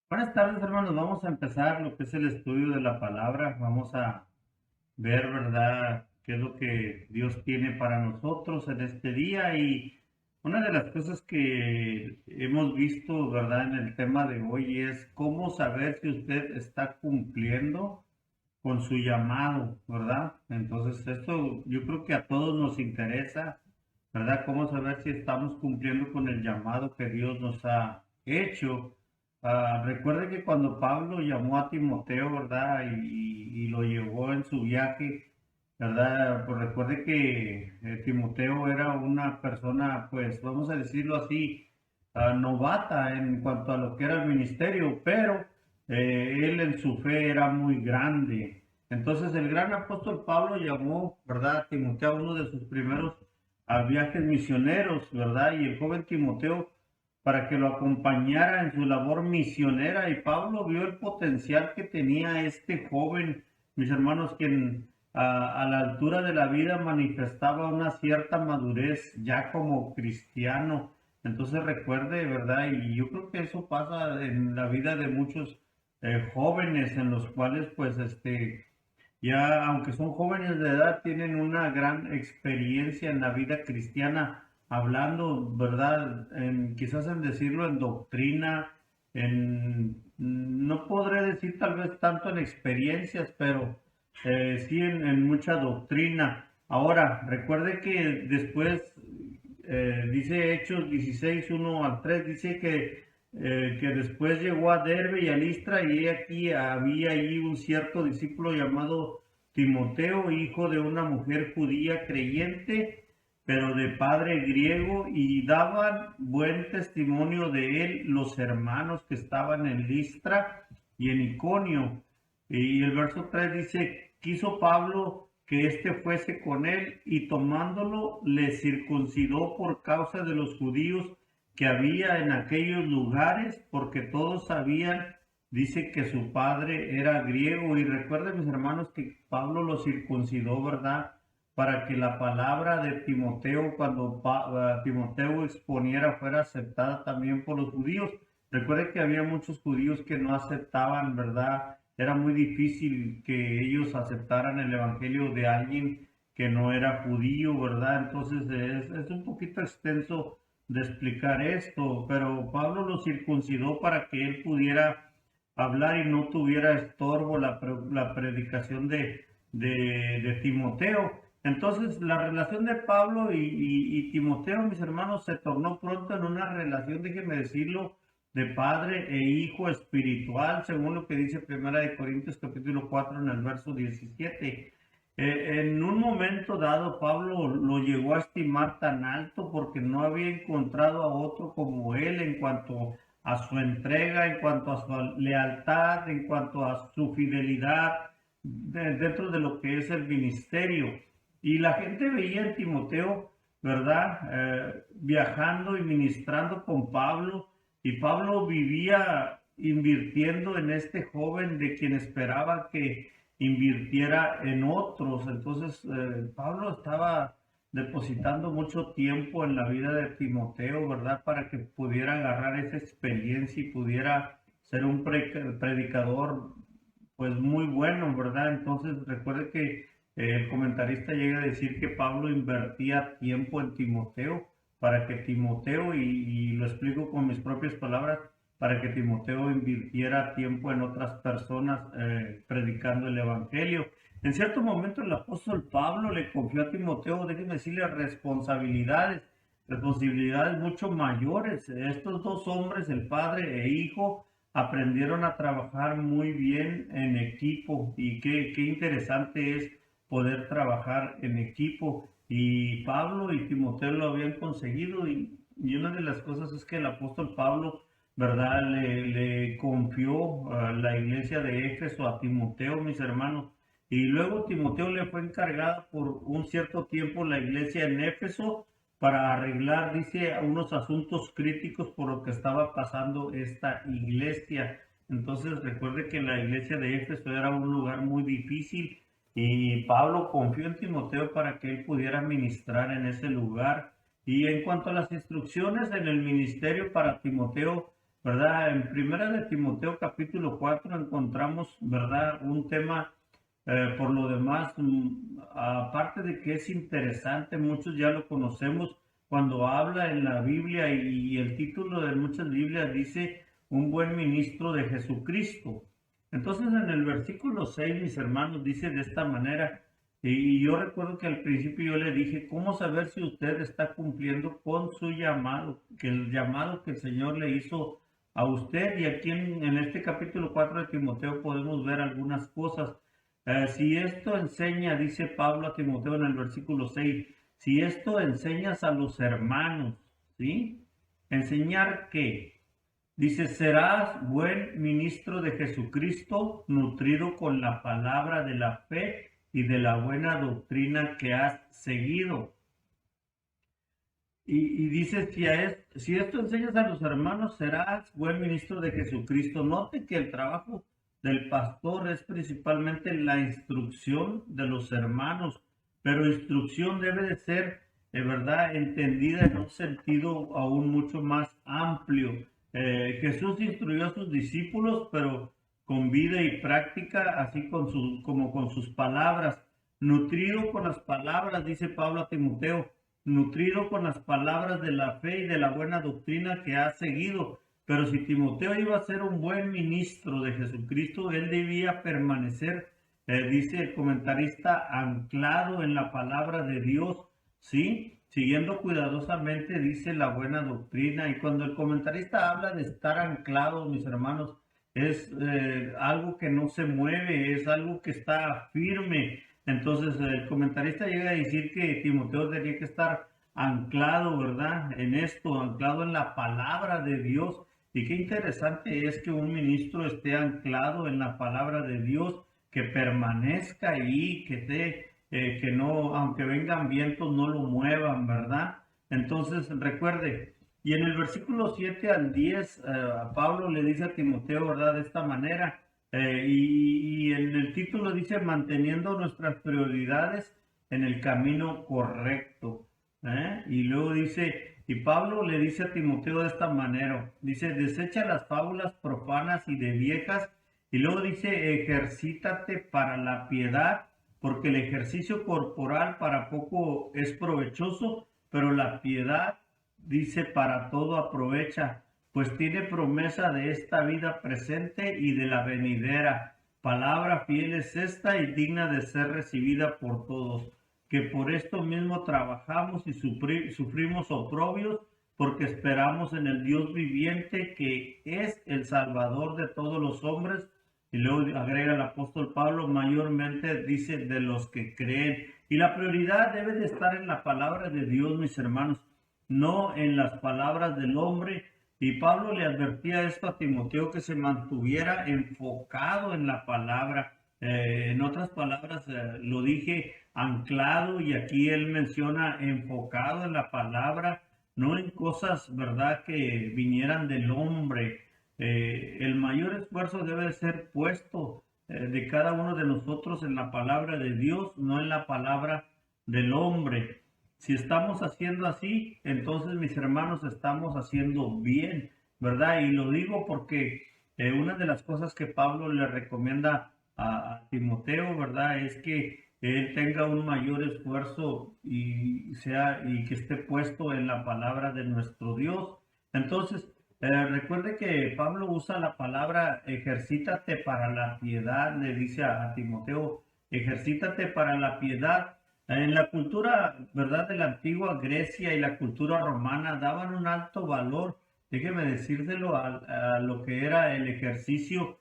Buenas tardes, hermanos. Vamos a empezar lo que es el estudio de la palabra. Vamos a ver, ¿verdad?, qué es lo que Dios tiene para nosotros en este día. Y una de las cosas que hemos visto, ¿verdad?, en el tema de hoy es cómo saber si usted está cumpliendo con su llamado, ¿verdad? Entonces, esto yo creo que a todos nos interesa, ¿verdad? Cómo saber si estamos cumpliendo con el llamado que Dios nos ha hecho. Recuerde que cuando Pablo llamó a Timoteo, ¿verdad? Y lo llevó en su viaje, ¿verdad? Pues recuerde que Timoteo era una persona, pues vamos a decirlo así, novata en cuanto a lo que era el ministerio, pero él en su fe era muy grande. Entonces el gran apóstol Pablo llamó, ¿verdad?, a Timoteo a uno de sus primeros viajes misioneros, ¿verdad? Y el joven Timoteo para que lo acompañara en su labor misionera. Y Pablo vio el potencial que tenía este joven, mis hermanos, quien a la altura de la vida manifestaba una cierta madurez ya como cristiano. Entonces recuerde, ¿verdad? Y yo creo que eso pasa en la vida de muchos jóvenes en los cuales pues ya aunque son jóvenes de edad tienen una gran experiencia en la vida cristiana hablando, ¿verdad? Quizás en decirlo en doctrina, no podré decir tal vez tanto en experiencias, pero sí en mucha doctrina. Ahora, recuerde que después, dice Hechos 16, 1 al 3 dice que después llegó a Derbe y a Listra y aquí había allí un cierto discípulo llamado Timoteo, hijo de una mujer judía creyente, pero de padre griego, y daban buen testimonio de él los hermanos que estaban en Listra y en Iconio. Y el verso 3 dice, quiso Pablo que éste fuese con él, y tomándolo le circuncidó por causa de los judíos que había en aquellos lugares, porque todos sabían, dice que su padre era griego. Y recuerden, mis hermanos, que Pablo lo circuncidó, ¿verdad?, para que la palabra de Timoteo, cuando Timoteo exponiera, fuera aceptada también por los judíos. Recuerden que había muchos judíos que no aceptaban, ¿verdad? Era muy difícil que ellos aceptaran el evangelio de alguien que no era judío, ¿verdad? Entonces es un poquito extenso de explicar esto, pero Pablo lo circuncidó para que él pudiera hablar y no tuviera estorbo la predicación de Timoteo. Entonces, la relación de Pablo y Timoteo, mis hermanos, se tornó pronto en una relación, déjenme decirlo, de padre e hijo espiritual, según lo que dice Primera de Corintios capítulo 4 en el verso 17. En un momento dado, Pablo lo llegó a estimar tan alto porque no había encontrado a otro como él en cuanto a su entrega, en cuanto a su lealtad, en cuanto a su fidelidad dentro de lo que es el ministerio. Y la gente veía en Timoteo, ¿verdad? Viajando y ministrando con Pablo, y Pablo vivía invirtiendo en este joven de quien esperaba que invirtiera en otros. Entonces, Pablo estaba depositando mucho tiempo en la vida de Timoteo, ¿verdad? Para que pudiera agarrar esa experiencia y pudiera ser un predicador, pues muy bueno, ¿verdad? Entonces, recuerde que el comentarista llega a decir que Pablo invertía tiempo en Timoteo para que Timoteo, y lo explico con mis propias palabras, para que Timoteo invirtiera tiempo en otras personas predicando el Evangelio. En cierto momento el apóstol Pablo le confió a Timoteo, déjenme decirle, responsabilidades mucho mayores. Estos dos hombres, el padre e hijo, aprendieron a trabajar muy bien en equipo, y qué interesante es poder trabajar en equipo. Y Pablo y Timoteo lo habían conseguido, y una de las cosas es que el apóstol Pablo, ¿verdad?, le confió a la iglesia de Éfeso a Timoteo, mis hermanos, y luego Timoteo le fue encargada por un cierto tiempo la iglesia en Éfeso para arreglar, dice, unos asuntos críticos por lo que estaba pasando esta iglesia. Entonces recuerde que la iglesia de Éfeso era un lugar muy difícil, y Pablo confió en Timoteo para que él pudiera ministrar en ese lugar. Y en cuanto a las instrucciones en el ministerio para Timoteo, ¿verdad? En Primera de Timoteo capítulo 4 encontramos, ¿verdad? Un tema, por lo demás, aparte de que es interesante, muchos ya lo conocemos, cuando habla en la Biblia y el título de muchas Biblias dice un buen ministro de Jesucristo. Entonces en el versículo 6, mis hermanos, dice de esta manera, y yo recuerdo que al principio yo le dije, ¿cómo saber si usted está cumpliendo con su llamado? Que el llamado que el Señor le hizo a usted. Y aquí en este capítulo 4 de Timoteo podemos ver algunas cosas. Si esto enseña, dice Pablo a Timoteo en el versículo 6, si esto enseñas a los hermanos, ¿sí? ¿Enseñar qué? Dice, serás buen ministro de Jesucristo, nutrido con la palabra de la fe y de la buena doctrina que has seguido. Y dice, si esto enseñas a los hermanos, serás buen ministro de Jesucristo. Note que el trabajo del pastor es principalmente la instrucción de los hermanos, pero instrucción debe de ser, de verdad, entendida en un sentido aún mucho más amplio. Jesús instruyó a sus discípulos, pero con vida y práctica, así como con sus palabras. Nutrido con las palabras, dice Pablo a Timoteo, nutrido con las palabras de la fe y de la buena doctrina que ha seguido. Pero si Timoteo iba a ser un buen ministro de Jesucristo, él debía permanecer, dice el comentarista, anclado en la palabra de Dios, ¿sí? Siguiendo cuidadosamente, dice la buena doctrina. Y cuando el comentarista habla de estar anclado, mis hermanos, es algo que no se mueve, es algo que está firme. Entonces el comentarista llega a decir que Timoteo tenía que estar anclado, ¿verdad? En esto, anclado en la palabra de Dios. Y qué interesante es que un ministro esté anclado en la palabra de Dios, que permanezca ahí, que no, aunque vengan vientos, no lo muevan, ¿verdad? Entonces recuerde, y en el versículo 7 al 10, Pablo le dice a Timoteo, ¿verdad? De esta manera. Y en el título dice manteniendo nuestras prioridades en el camino correcto. Y luego dice, y Pablo le dice a Timoteo de esta manera, dice, desecha las fábulas profanas y de viejas, y luego dice, ejercítate para la piedad, porque el ejercicio corporal para poco es provechoso, pero la piedad, dice, para todo aprovecha, pues tiene promesa de esta vida presente y de la venidera. Palabra fiel es esta y digna de ser recibida por todos, que por esto mismo trabajamos y sufrimos oprobios, porque esperamos en el Dios viviente, que es el Salvador de todos los hombres. Y luego agrega el apóstol Pablo, mayormente dice de los que creen. Y la prioridad debe de estar en la palabra de Dios, mis hermanos, no en las palabras del hombre. Y Pablo le advertía esto a Timoteo, que se mantuviera enfocado en la palabra. En otras palabras, lo dije anclado, y aquí él menciona enfocado en la palabra, no en cosas, ¿verdad?, que vinieran del hombre. El mayor esfuerzo debe ser puesto de cada uno de nosotros en la palabra de Dios, no en la palabra del hombre. Si estamos haciendo así, entonces, mis hermanos, estamos haciendo bien, ¿verdad? Y lo digo porque una de las cosas que Pablo le recomienda a Timoteo, ¿verdad?, es que él tenga un mayor esfuerzo y que esté puesto en la palabra de nuestro Dios. Entonces, recuerde que Pablo usa la palabra ejercítate para la piedad, le dice a Timoteo, ejercítate para la piedad. En la cultura, ¿verdad?, de la antigua Grecia y la cultura romana daban un alto valor, déjeme decírselo, a lo que era el ejercicio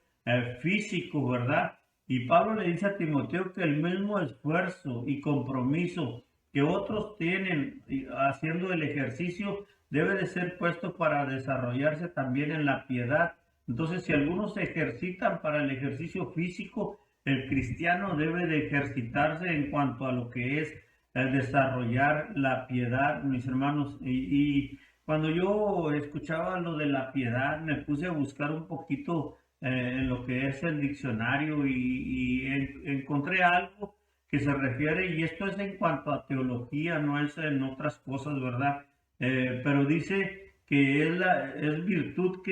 físico, ¿verdad? Y Pablo le dice a Timoteo que el mismo esfuerzo y compromiso que otros tienen haciendo el ejercicio debe de ser puesto para desarrollarse también en la piedad. Entonces, si algunos se ejercitan para el ejercicio físico, el cristiano debe de ejercitarse en cuanto a lo que es desarrollar la piedad, mis hermanos. Y cuando yo escuchaba lo de la piedad, me puse a buscar un poquito en lo que es el diccionario, encontré algo que se refiere, y esto es en cuanto a teología, no es en otras cosas, ¿verdad? Pero dice que es virtud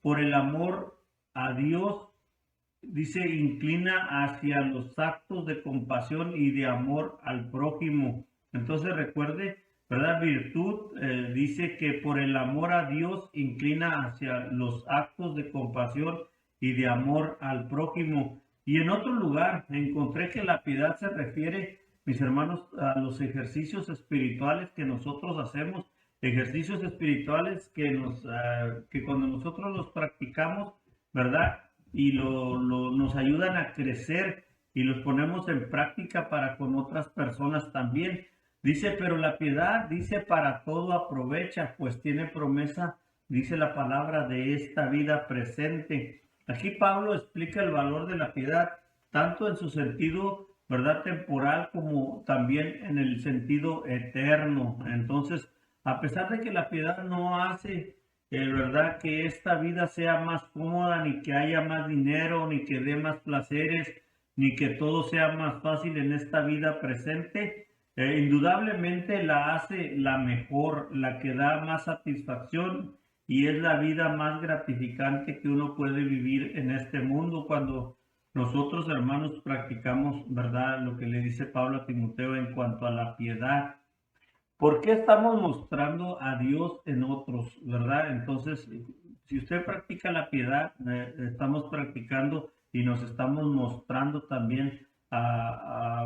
por el amor a Dios, dice, inclina hacia los actos de compasión y de amor al prójimo. Entonces recuerde, ¿verdad? Virtud dice que por el amor a Dios inclina hacia los actos de compasión y de amor al prójimo. Y en otro lugar encontré que la piedad se refiere, mis hermanos, a los ejercicios espirituales que nosotros hacemos, ejercicios espirituales que cuando nosotros los practicamos, ¿verdad? Y nos ayudan a crecer y los ponemos en práctica para con otras personas también. Dice, pero la piedad, dice, para todo aprovecha, pues tiene promesa, dice la palabra, de esta vida presente. Aquí Pablo explica el valor de la piedad, tanto en su sentido, ¿verdad?, temporal, como también en el sentido eterno. Entonces, a pesar de que la piedad no hace, ¿verdad?, que esta vida sea más cómoda, ni que haya más dinero, ni que dé más placeres, ni que todo sea más fácil en esta vida presente, indudablemente la hace la mejor, la que da más satisfacción y es la vida más gratificante que uno puede vivir en este mundo cuando nosotros, hermanos, practicamos, ¿verdad?, lo que le dice Pablo a Timoteo en cuanto a la piedad. ¿Por qué estamos mostrando a Dios en otros, verdad? Entonces, si usted practica la piedad, estamos practicando y nos estamos mostrando también,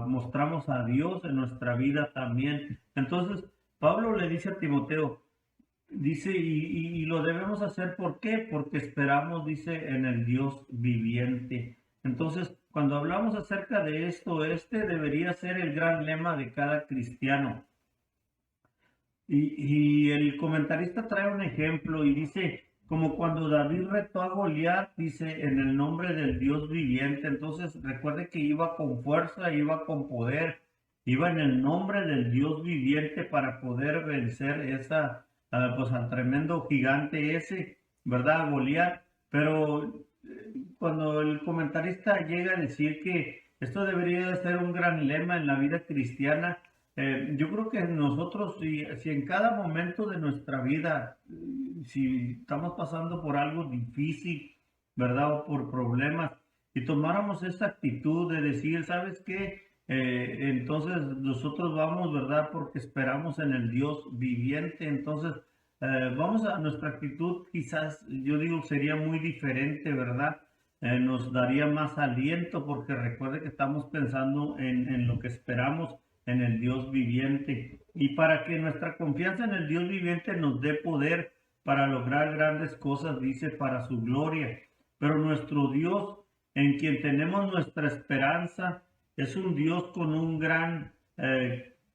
mostramos a Dios en nuestra vida también. Entonces, Pablo le dice a Timoteo, dice, y lo debemos hacer, ¿por qué? Porque esperamos, dice, en el Dios viviente. Entonces, cuando hablamos acerca de esto, este debería ser el gran lema de cada cristiano. Y el comentarista trae un ejemplo y dice, como cuando David retó a Goliat, dice, en el nombre del Dios viviente. Entonces, recuerde que iba con fuerza, iba con poder, iba en el nombre del Dios viviente para poder vencer pues al tremendo gigante ese, ¿verdad? Goliat. Pero cuando el comentarista llega a decir que esto debería de ser un gran lema en la vida cristiana, yo creo que nosotros, si en cada momento de nuestra vida, si estamos pasando por algo difícil, ¿verdad? O por problemas, y tomáramos esa actitud de decir, ¿sabes qué? Entonces nosotros vamos, ¿verdad? Porque esperamos en el Dios viviente. Entonces, vamos a nuestra actitud, quizás, yo digo, sería muy diferente, ¿verdad? Nos daría más aliento porque recuerde que estamos pensando en lo que esperamos en el Dios viviente, y para que nuestra confianza en el Dios viviente nos dé poder para lograr grandes cosas, dice, para su gloria. Pero nuestro Dios, en quien tenemos nuestra esperanza, es un Dios con un gran,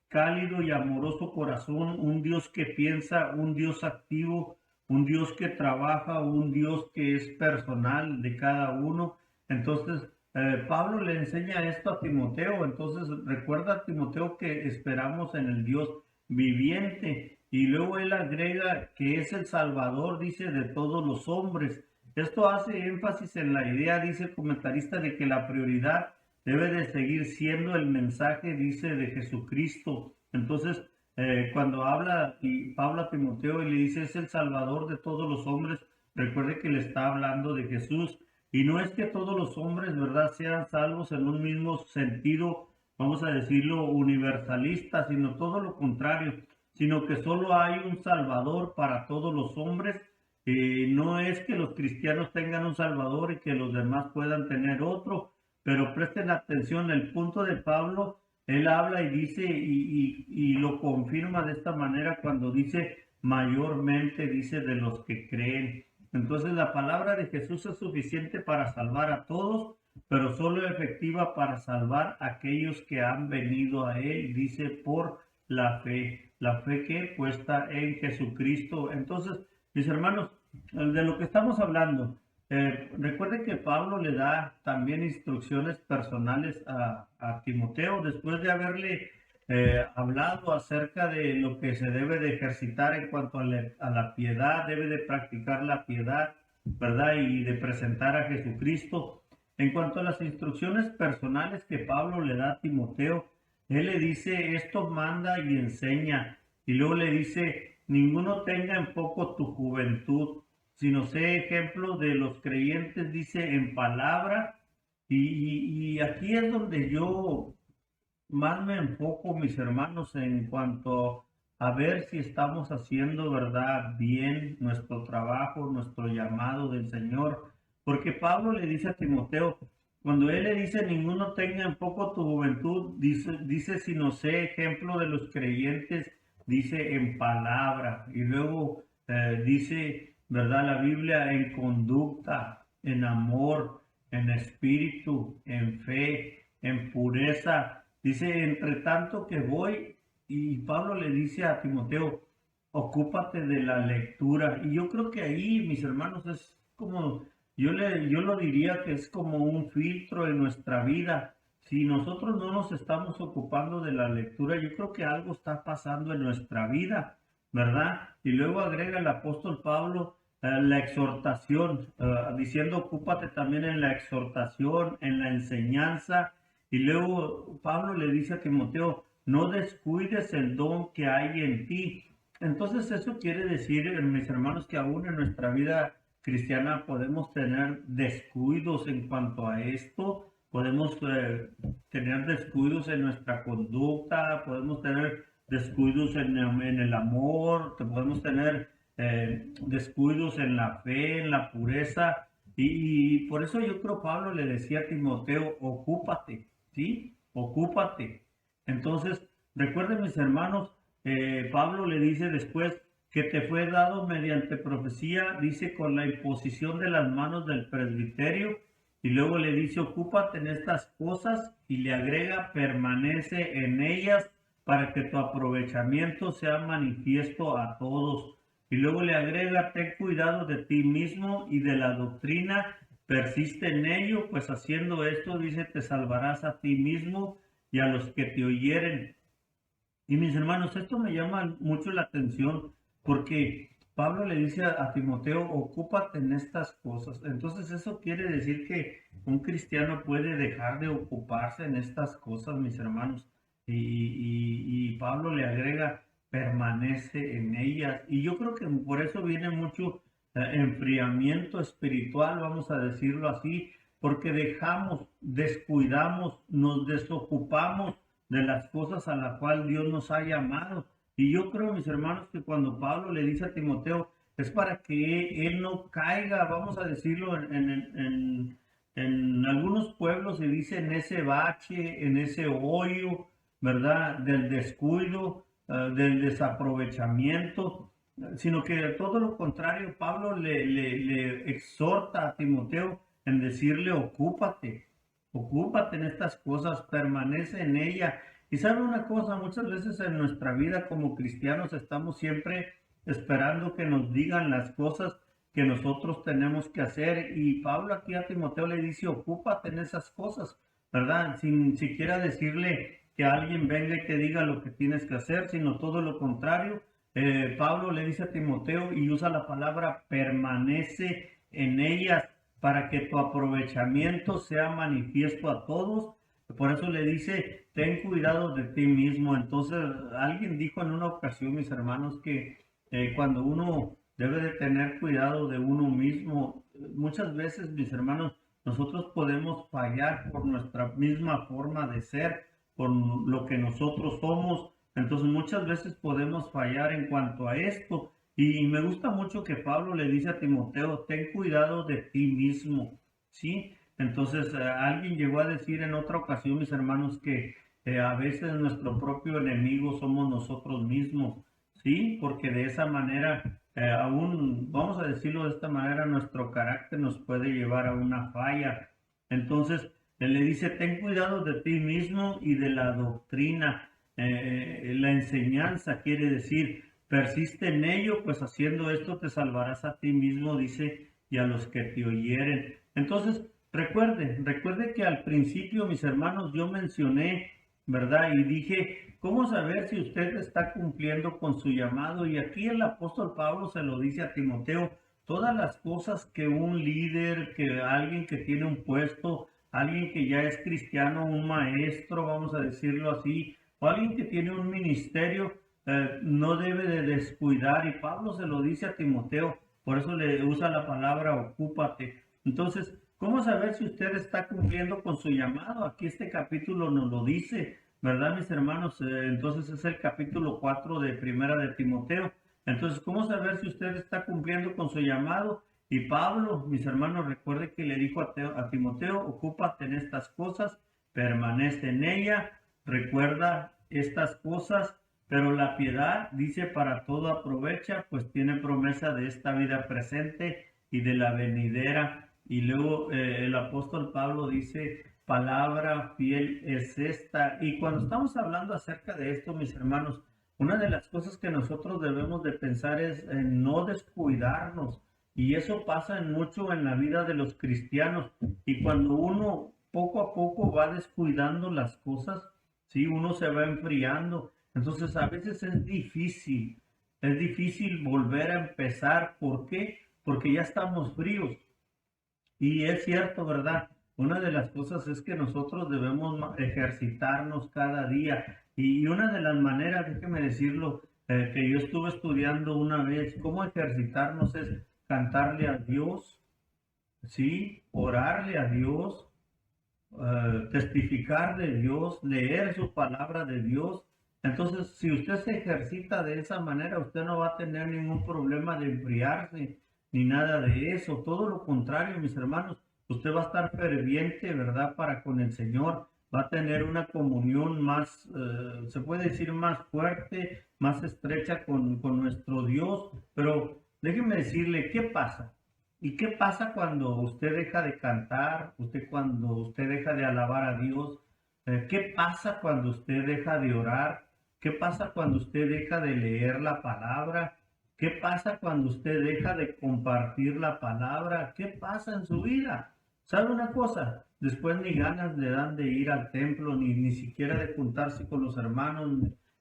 cálido y amoroso corazón, un Dios que piensa, un Dios activo, un Dios que trabaja, un Dios que es personal de cada uno. Entonces, Pablo le enseña esto a Timoteo. Entonces recuerda a Timoteo que esperamos en el Dios viviente, y luego él agrega que es el Salvador, dice, de todos los hombres. Esto hace énfasis en la idea, dice el comentarista, de que la prioridad debe de seguir siendo el mensaje, dice, de Jesucristo. Entonces, cuando habla y Pablo a Timoteo y le dice es el Salvador de todos los hombres, recuerde que le está hablando de Jesús. Y no es que todos los hombres, ¿verdad?, sean salvos en un mismo sentido, vamos a decirlo, universalista, sino todo lo contrario, sino que solo hay un Salvador para todos los hombres. No es que los cristianos tengan un Salvador y que los demás puedan tener otro, pero presten atención, el punto de Pablo, él habla y dice, y lo confirma de esta manera cuando dice, mayormente, dice, de los que creen. Entonces la palabra de Jesús es suficiente para salvar a todos, pero solo efectiva para salvar a aquellos que han venido a Él, dice, por la fe que puesta en Jesucristo. Entonces, mis hermanos, de lo que estamos hablando, recuerden que Pablo le da también instrucciones personales a Timoteo después de haberle hablado acerca de lo que se debe de ejercitar en cuanto a la piedad, debe de practicar la piedad, ¿verdad? Y de presentar a Jesucristo. En cuanto a las instrucciones personales que Pablo le da a Timoteo, él le dice, esto manda y enseña, y luego le dice, ninguno tenga en poco tu juventud. sino sé ejemplo de los creyentes, dice, en palabra. Y aquí es donde yo más me enfoco, mis hermanos, en cuanto a ver si estamos haciendo, ¿verdad?, bien nuestro trabajo, nuestro llamado del Señor. Porque Pablo le dice a Timoteo, cuando él le dice, ninguno tenga en poco tu juventud, dice, si no sé ejemplo de los creyentes, dice en palabra. Y luego dice, ¿verdad?, la Biblia en conducta, en amor, en espíritu, en fe, en pureza. Dice, entre tanto que voy, y Pablo le dice a Timoteo, ocúpate de la lectura. Y yo creo que ahí, mis hermanos, es como, yo lo diría que es como un filtro en nuestra vida. Si nosotros no nos estamos ocupando de la lectura, yo creo que algo está pasando en nuestra vida, ¿verdad? Y luego agrega el apóstol Pablo la exhortación, diciendo, ocúpate también en la exhortación, en la enseñanza. Y luego Pablo le dice a Timoteo, no descuides el don que hay en ti. Entonces eso quiere decir, mis hermanos, que aún en nuestra vida cristiana podemos tener descuidos en cuanto a esto, podemos tener descuidos en nuestra conducta, podemos tener descuidos en el amor, podemos tener descuidos en la fe, en la pureza. Y por eso yo creo Pablo le decía a Timoteo, ocúpate, ¿sí? Ocúpate. Entonces, recuerden, mis hermanos, Pablo le dice después que te fue dado mediante profecía, dice con la imposición de las manos del presbiterio, y luego le dice, ocúpate en estas cosas, y le agrega, permanece en ellas para que tu aprovechamiento sea manifiesto a todos. Y luego le agrega, ten cuidado de ti mismo y de la doctrina, persiste en ello, pues haciendo esto, dice, te salvarás a ti mismo y a los que te oyeren. Y mis hermanos, esto me llama mucho la atención porque Pablo le dice a Timoteo, ocúpate en estas cosas. Entonces eso quiere decir que un cristiano puede dejar de ocuparse en estas cosas, mis hermanos. Y Pablo le agrega, permanece en ellas. Y yo creo que por eso viene mucho enfriamiento espiritual, vamos a decirlo así, porque dejamos, descuidamos, nos desocupamos de las cosas a las cuales Dios nos ha llamado. Y yo creo, mis hermanos, que cuando Pablo le dice a Timoteo, es para que él no caiga, vamos a decirlo, en algunos pueblos se dice en ese bache, en ese hoyo, ¿verdad? Del descuido, del desaprovechamiento, sino que todo lo contrario, Pablo le exhorta a Timoteo en decirle, ocúpate en estas cosas, permanece en ella. Y sabe una cosa, muchas veces en nuestra vida como cristianos estamos siempre esperando que nos digan las cosas que nosotros tenemos que hacer. Y Pablo aquí a Timoteo le dice, ocúpate en esas cosas, ¿verdad? Sin siquiera decirle que alguien venga y te diga lo que tienes que hacer, sino todo lo contrario. Pablo le dice a Timoteo y usa la palabra permanece en ellas para que tu aprovechamiento sea manifiesto a todos. Por eso le dice, ten cuidado de ti mismo. Entonces, alguien dijo en una ocasión, mis hermanos, que cuando uno debe de tener cuidado de uno mismo, muchas veces, mis hermanos, nosotros podemos fallar por nuestra misma forma de ser, por lo que nosotros somos. Entonces, muchas veces podemos fallar en cuanto a esto. Y me gusta mucho que Pablo le dice a Timoteo, ten cuidado de ti mismo, ¿sí? Entonces, alguien llegó a decir en otra ocasión, mis hermanos, que a veces nuestro propio enemigo somos nosotros mismos, ¿sí? Porque de esa manera, aún, vamos a decirlo de esta manera, nuestro carácter nos puede llevar a una falla. Entonces, él le dice, ten cuidado de ti mismo y de la doctrina. La enseñanza quiere decir, persiste en ello, pues haciendo esto te salvarás a ti mismo, dice, y a los que te oyeren. Entonces, recuerde que al principio, mis hermanos, yo mencioné, ¿verdad? Y dije, ¿cómo saber si usted está cumpliendo con su llamado? Y aquí el apóstol Pablo se lo dice a Timoteo, todas las cosas que un líder, que alguien que tiene un puesto, alguien que ya es cristiano, un maestro, vamos a decirlo así, o alguien que tiene un ministerio, no debe de descuidar. Y Pablo se lo dice a Timoteo, por eso le usa la palabra ocúpate. Entonces, ¿cómo saber si usted está cumpliendo con su llamado? Aquí este capítulo nos lo dice, ¿verdad, mis hermanos? Entonces es el capítulo 4 de Primera de Timoteo. Entonces, ¿cómo saber si usted está cumpliendo con su llamado? Y Pablo, mis hermanos, recuerde que le dijo a Timoteo, ocúpate en estas cosas, permanece en ella, recuerda estas cosas, pero la piedad, dice, para todo aprovecha, pues tiene promesa de esta vida presente y de la venidera. Y luego el apóstol Pablo dice, palabra fiel es esta. Y cuando estamos hablando acerca de esto, mis hermanos, una de las cosas que nosotros debemos de pensar es en no descuidarnos. Y eso pasa mucho en la vida de los cristianos. Y cuando uno poco a poco va descuidando las cosas, sí, uno se va enfriando. Entonces a veces es difícil volver a empezar. ¿Por qué? Porque ya estamos fríos. Y es cierto, ¿verdad? Una de las cosas es que nosotros debemos ejercitarnos cada día. Y una de las maneras, déjeme decirlo, que yo estuve estudiando una vez, cómo ejercitarnos es cantarle a Dios, ¿sí? Orarle a Dios, testificar de Dios, leer su palabra de Dios. Entonces, si usted se ejercita de esa manera, usted no va a tener ningún problema de enfriarse ni nada de eso. Todo lo contrario, mis hermanos, usted va a estar ferviente, ¿verdad? Para con el Señor. Va a tener una comunión más, se puede decir, más fuerte, más estrecha con nuestro Dios. Pero déjeme decirle, ¿qué pasa? ¿Y qué pasa cuando usted deja de cantar? Cuando usted deja de alabar a Dios. ¿Qué pasa cuando usted deja de orar? ¿Qué pasa cuando usted deja de leer la palabra? ¿Qué pasa cuando usted deja de compartir la palabra? ¿Qué pasa en su vida? ¿Sabe una cosa? Después ni ganas le dan de ir al templo, ni siquiera de juntarse con los hermanos,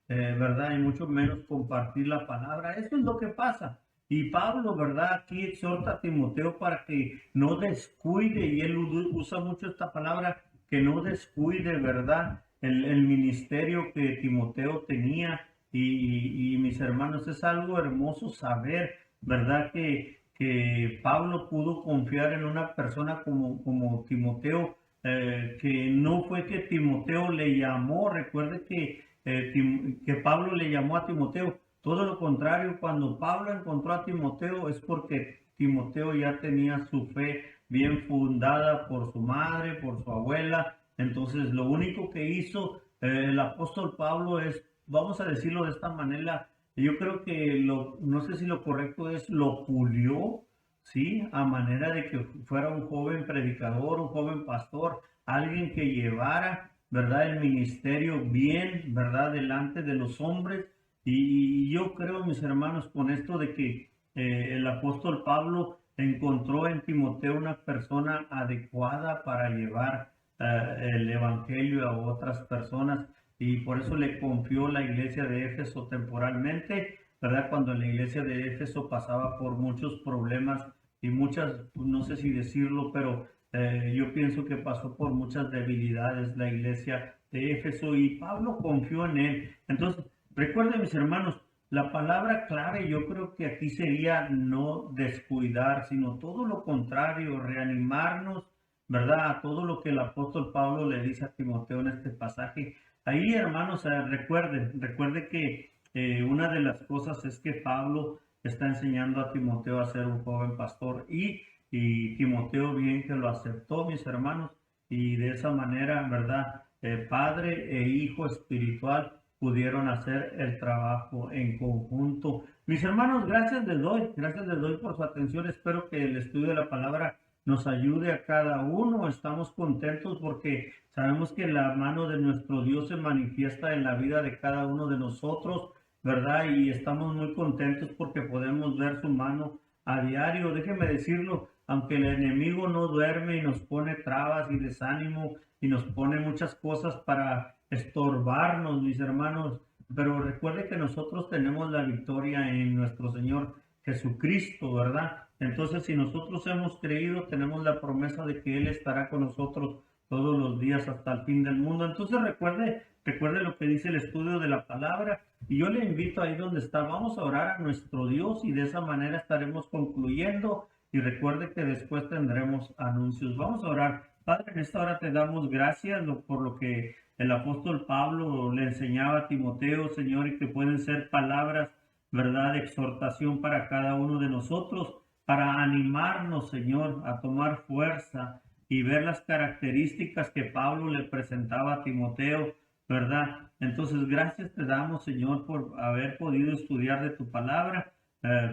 ¿verdad? Y mucho menos compartir la palabra. Eso es lo que pasa. Y Pablo, ¿verdad? Aquí exhorta a Timoteo para que no descuide, y él usa mucho esta palabra, que no descuide, ¿verdad? El ministerio que Timoteo tenía. Y mis hermanos, es algo hermoso saber, ¿verdad? Que Pablo pudo confiar en una persona como Timoteo, que no fue que Timoteo le llamó, recuerde que Pablo le llamó a Timoteo. Todo lo contrario, cuando Pablo encontró a Timoteo es porque Timoteo ya tenía su fe bien fundada por su madre, por su abuela. Entonces, lo único que hizo el apóstol Pablo es, vamos a decirlo de esta manera, yo creo que no sé si lo correcto es, lo pulió, ¿sí? A manera de que fuera un joven predicador, un joven pastor, alguien que llevara, ¿verdad? El ministerio bien, ¿verdad? Delante de los hombres. Y yo creo, mis hermanos, con esto de que el apóstol Pablo encontró en Timoteo una persona adecuada para llevar el evangelio a otras personas, y por eso le confió la iglesia de Éfeso temporalmente, ¿verdad? Cuando la iglesia de Éfeso pasaba por muchos problemas y muchas, no sé si decirlo, pero yo pienso que pasó por muchas debilidades la iglesia de Éfeso, y Pablo confió en él. Entonces, recuerden, mis hermanos, la palabra clave yo creo que aquí sería no descuidar, sino todo lo contrario, reanimarnos, ¿verdad? A todo lo que el apóstol Pablo le dice a Timoteo en este pasaje. Ahí, hermanos, recuerde que una de las cosas es que Pablo está enseñando a Timoteo a ser un joven pastor, y Timoteo bien que lo aceptó, mis hermanos, y de esa manera, ¿verdad? Padre e hijo espiritual pudieron hacer el trabajo en conjunto. Mis hermanos, gracias les doy por su atención. Espero que el estudio de la palabra nos ayude a cada uno. Estamos contentos porque sabemos que la mano de nuestro Dios se manifiesta en la vida de cada uno de nosotros, ¿verdad? Y estamos muy contentos porque podemos ver su mano a diario. Déjenme decirlo, aunque el enemigo no duerme y nos pone trabas y desánimo y nos pone muchas cosas para estorbarnos, mis hermanos, pero recuerde que nosotros tenemos la victoria en nuestro Señor Jesucristo, ¿verdad? Entonces, si nosotros hemos creído, tenemos la promesa de que Él estará con nosotros todos los días hasta el fin del mundo. Entonces recuerde lo que dice el estudio de la palabra, y yo le invito ahí donde está, vamos a orar a nuestro Dios y de esa manera estaremos concluyendo, y recuerde que después tendremos anuncios. Vamos a orar. Padre, en esta hora te damos gracias por lo que el apóstol Pablo le enseñaba a Timoteo, Señor, y que pueden ser palabras, verdad, de exhortación para cada uno de nosotros, para animarnos, Señor, a tomar fuerza y ver las características que Pablo le presentaba a Timoteo, ¿verdad? Entonces, gracias te damos, Señor, por haber podido estudiar de tu palabra.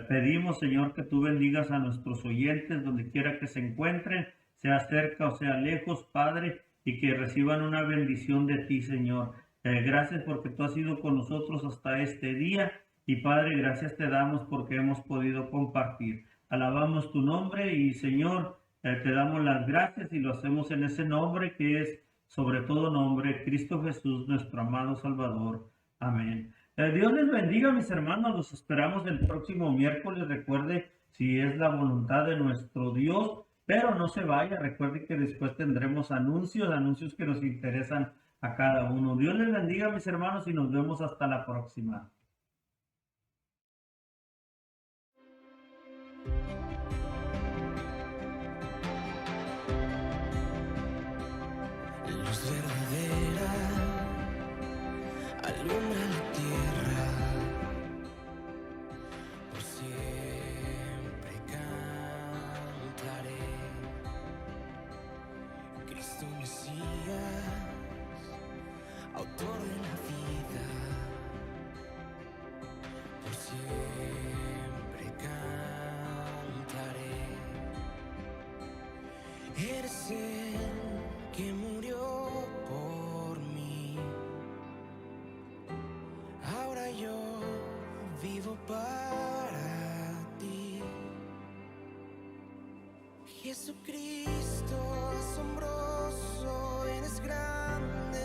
Pedimos, Señor, que tú bendigas a nuestros oyentes donde quiera que se encuentren, sea cerca o sea lejos, Padre, y que reciban una bendición de ti, Señor. Gracias porque tú has sido con nosotros hasta este día, y Padre, gracias te damos porque hemos podido compartir. Alabamos tu nombre y, Señor, te damos las gracias y lo hacemos en ese nombre que es sobre todo nombre, Cristo Jesús, nuestro amado Salvador. Amén. Dios les bendiga, mis hermanos. Los esperamos el próximo miércoles. Recuerde, si es la voluntad de nuestro Dios, pero no se vaya. Recuerde que después tendremos anuncios que nos interesan a cada uno. Dios les bendiga, mis hermanos, y nos vemos hasta la próxima. Luz verdadera, alumbra la tierra, por siempre cantaré. Cristo Mesías, autor de la vida, por siempre cantaré. Eres el que murió por mí, ahora yo vivo para ti. Jesucristo asombroso, eres grande,